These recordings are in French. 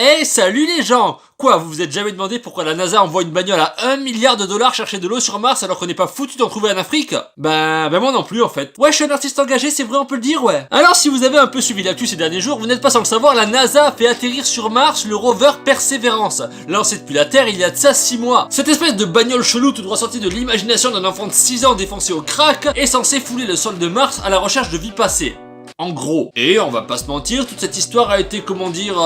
Hey, salut les gens! Quoi, vous vous êtes jamais demandé pourquoi la NASA envoie une bagnole à 1 milliard de dollars chercher de l'eau sur Mars alors qu'on n'est pas foutu d'en trouver en Afrique? Ben moi non plus en fait. Ouais, je suis un artiste engagé, c'est vrai, on peut le dire, ouais. Alors si vous avez un peu suivi l'actu ces derniers jours, vous n'êtes pas sans le savoir, la NASA a fait atterrir sur Mars le rover Perseverance, lancé depuis la Terre il y a de ça 6 mois. Cette espèce de bagnole chelou tout droit sortie de l'imagination d'un enfant de 6 ans défoncé au crack est censé fouler le sol de Mars à la recherche de vie passée. En gros. Et on va pas se mentir, toute cette histoire a été, comment dire,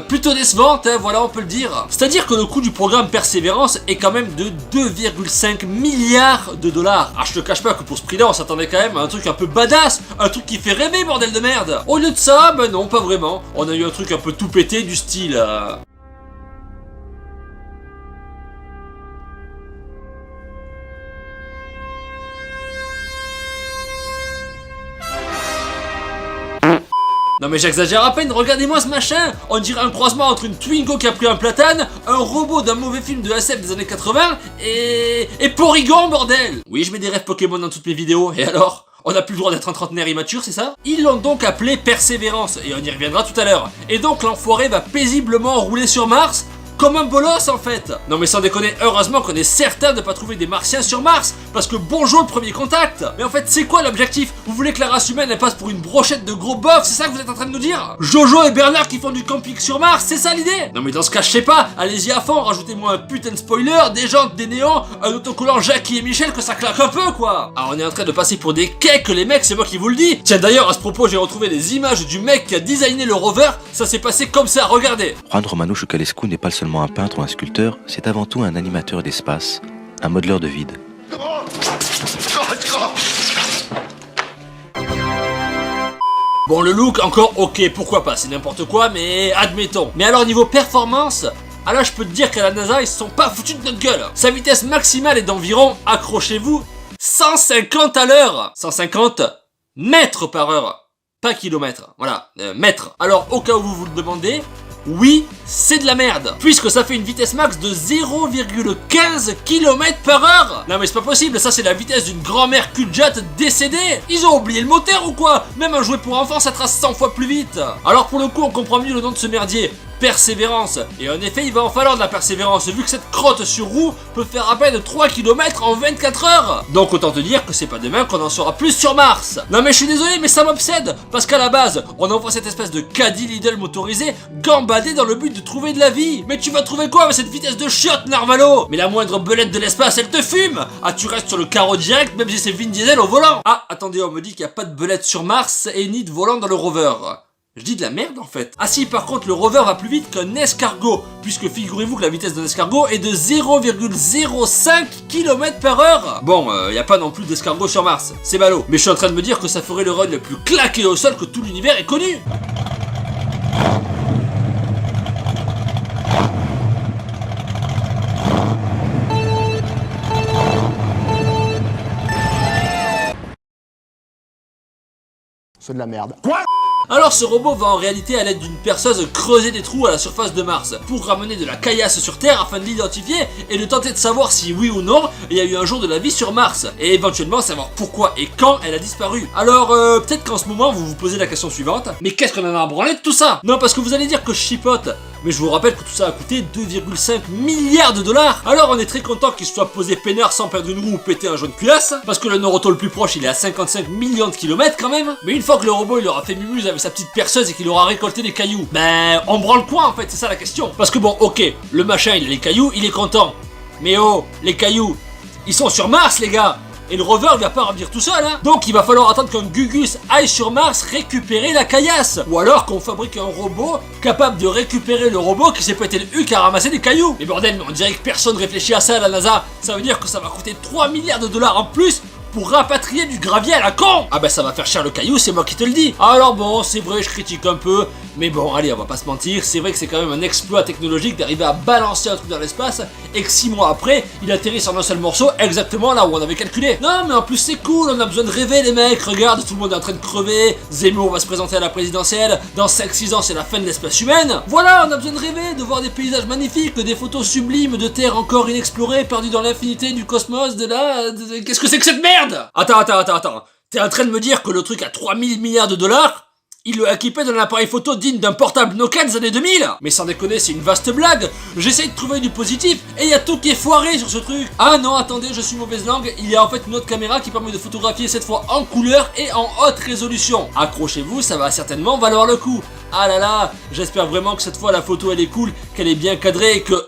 plutôt décevante, hein, voilà, on peut le dire. C'est-à-dire que le coût du programme Perseverance est quand même de 2,5 milliards de dollars. Ah, je te cache pas que pour ce prix-là, on s'attendait quand même à un truc un peu badass, un truc qui fait rêver, bordel de merde. Au lieu de ça, ben non, pas vraiment. On a eu un truc un peu tout pété du style... Non mais j'exagère à peine, regardez-moi ce machin. On dirait un croisement entre une Twingo qui a pris un platane, un robot d'un mauvais film de SF des années 80 et Porygon, bordel. Oui, je mets des rêves Pokémon dans toutes mes vidéos, et alors? On n'a plus le droit d'être un trentenaire immature, c'est ça? Ils l'ont donc appelé Persévérance, et on y reviendra tout à l'heure. Et donc l'enfoiré va paisiblement rouler sur Mars comme un bolos en fait. Non mais sans déconner, heureusement qu'on est certain de pas trouver des martiens sur Mars, parce que bonjour le premier contact. Mais en fait c'est quoi l'objectif? Vous voulez que la race humaine elle passe pour une brochette de gros bofs, c'est ça que vous êtes en train de nous dire? Jojo et Bernard qui font du camping sur Mars, c'est ça l'idée? Non mais dans ce cas je sais pas, allez-y à fond, rajoutez-moi un putain de spoiler, des jantes, des néons, un autocollant Jackie et Michel, que ça claque un peu quoi. Ah on est en train de passer pour des cakes les mecs, c'est moi qui vous le dis. Tiens d'ailleurs à ce propos j'ai retrouvé des images du mec qui a designé le rover, ça s'est passé comme ça, regardez. Juan Romano Choucalescu n'est pas seulement un peintre ou un sculpteur, c'est avant tout un animateur d'espace, un modeleur de vide. Bon le look encore ok, pourquoi pas, c'est n'importe quoi mais admettons. Mais alors niveau performance, ah là je peux te dire qu'à la NASA ils se sont pas foutus de notre gueule. Sa vitesse maximale est d'environ, accrochez-vous, 150 à l'heure. 150 mètres par heure, pas kilomètres, voilà, mètres. Alors au cas où vous vous le demandez, oui, c'est de la merde, puisque ça fait une vitesse max de 0,15 km par heure. Non mais c'est pas possible, ça c'est la vitesse d'une grand-mère cul-de-jatte décédée. Ils ont oublié le moteur ou quoi? Même un jouet pour enfants ça trace 100 fois plus vite. Alors pour le coup on comprend mieux le nom de ce merdier, Persévérance. Et en effet il va en falloir de la persévérance, vu que cette crotte sur roue peut faire à peine 3 km en 24 heures. Donc autant te dire que c'est pas demain qu'on en saura plus sur Mars. Non mais je suis désolé mais ça m'obsède, parce qu'à la base on envoie cette espèce de caddie Lidl motorisé gambader dans le but de trouver de la vie. Mais tu vas trouver quoi avec cette vitesse de chiotte, Narvalo? Mais la moindre belette de l'espace elle te fume. Ah tu restes sur le carreau direct même si c'est Vin Diesel au volant. Ah attendez, on me dit qu'il n'y a pas de belette sur Mars et ni de volant dans le rover. Je dis de la merde en fait. Ah si, par contre le rover va plus vite qu'un escargot, puisque figurez-vous que la vitesse d'un escargot est de 0,05 km par heure. Bon, y a pas non plus d'escargot sur Mars, c'est ballot. Mais je suis en train de me dire que ça ferait le run le plus claqué au sol que tout l'univers ait connu. C'est de la merde. Quoi? Alors ce robot va en réalité à l'aide d'une perceuse creuser des trous à la surface de Mars pour ramener de la caillasse sur Terre afin de l'identifier et de tenter de savoir si oui ou non il y a eu un jour de la vie sur Mars et éventuellement savoir pourquoi et quand elle a disparu. Alors peut-être qu'en ce moment vous vous posez la question suivante, mais qu'est-ce qu'on en a branlé de tout ça? Non parce que vous allez dire que je chipote, mais je vous rappelle que tout ça a coûté 2,5 milliards de dollars. Alors on est très content qu'il soit posé peinard sans perdre une roue ou péter un jaune culasse, parce que le Noroto le plus proche il est à 55 millions de kilomètres quand même. Mais une fois que le robot il aura fait mumuse avec sa petite perceuse et qu'il aura récolté des cailloux, ben on branle quoi en fait, c'est ça la question. Parce que bon ok, le machin il a les cailloux, il est content. Mais oh, les cailloux, ils sont sur Mars les gars. Et le rover il va pas remplir tout seul hein. Donc il va falloir attendre qu'un Gugus aille sur Mars récupérer la caillasse. Ou alors qu'on fabrique un robot capable de récupérer le robot qui s'est pété le huc à ramasser des cailloux. Et bordel, mais on dirait que personne réfléchit à ça à la NASA. Ça veut dire que ça va coûter 3 milliards de dollars en plus pour rapatrier du gravier à la con. Ah bah ça va faire cher le caillou, c'est moi qui te le dis. Alors bon, c'est vrai, je critique un peu, mais bon, allez, on va pas se mentir, c'est vrai que c'est quand même un exploit technologique d'arriver à balancer un truc dans l'espace et que 6 mois après, il atterrit sur un seul morceau, exactement là où on avait calculé. Non mais en plus c'est cool, on a besoin de rêver les mecs, regarde, tout le monde est en train de crever, Zemmour va se présenter à la présidentielle, dans 5-6 ans c'est la fin de l'espèce humaine. Voilà, on a besoin de rêver, de voir des paysages magnifiques, des photos sublimes de terres encore inexplorées, perdues dans l'infinité du cosmos, de là... Qu'est-ce que c'est que cette merde? Attends. T'es en train de me dire que le truc à 3000 milliards de dollars, Il le équipait d'un appareil photo digne d'un portable Nokia des années 2000. Mais sans déconner, c'est une vaste blague. J'essaye de trouver du positif et il y a tout qui est foiré sur ce truc. Ah non, attendez, je suis mauvaise langue. Il y a en fait une autre caméra qui permet de photographier cette fois en couleur et en haute résolution. Accrochez-vous, ça va certainement valoir le coup. Ah là là, j'espère vraiment que cette fois la photo elle est cool, qu'elle est bien cadrée et que...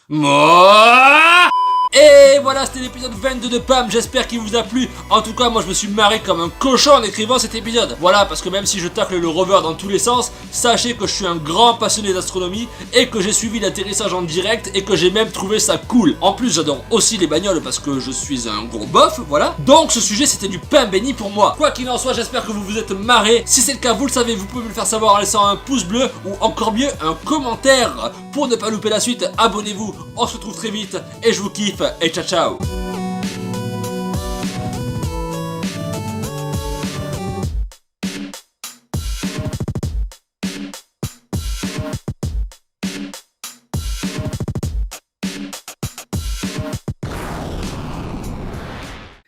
Moi. Et voilà, c'était l'épisode 22 de Pam, j'espère qu'il vous a plu. En tout cas, moi je me suis marré comme un cochon en écrivant cet épisode. Voilà, parce que même si je tacle le rover dans tous les sens, sachez que je suis un grand passionné d'astronomie et que j'ai suivi l'atterrissage en direct et que j'ai même trouvé ça cool. En plus, j'adore aussi les bagnoles parce que je suis un gros bof, voilà. Donc ce sujet c'était du pain béni pour moi. Quoi qu'il en soit, j'espère que vous vous êtes marré. Si c'est le cas, vous le savez, vous pouvez me le faire savoir en laissant un pouce bleu ou encore mieux un commentaire. Pour ne pas louper la suite, abonnez-vous, on se retrouve très vite et je vous kiffe. Et ciao ciao.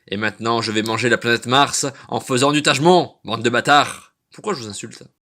Et maintenant, je vais manger la planète Mars en faisant du tâchement, bande de bâtards. Pourquoi je vous insulte ?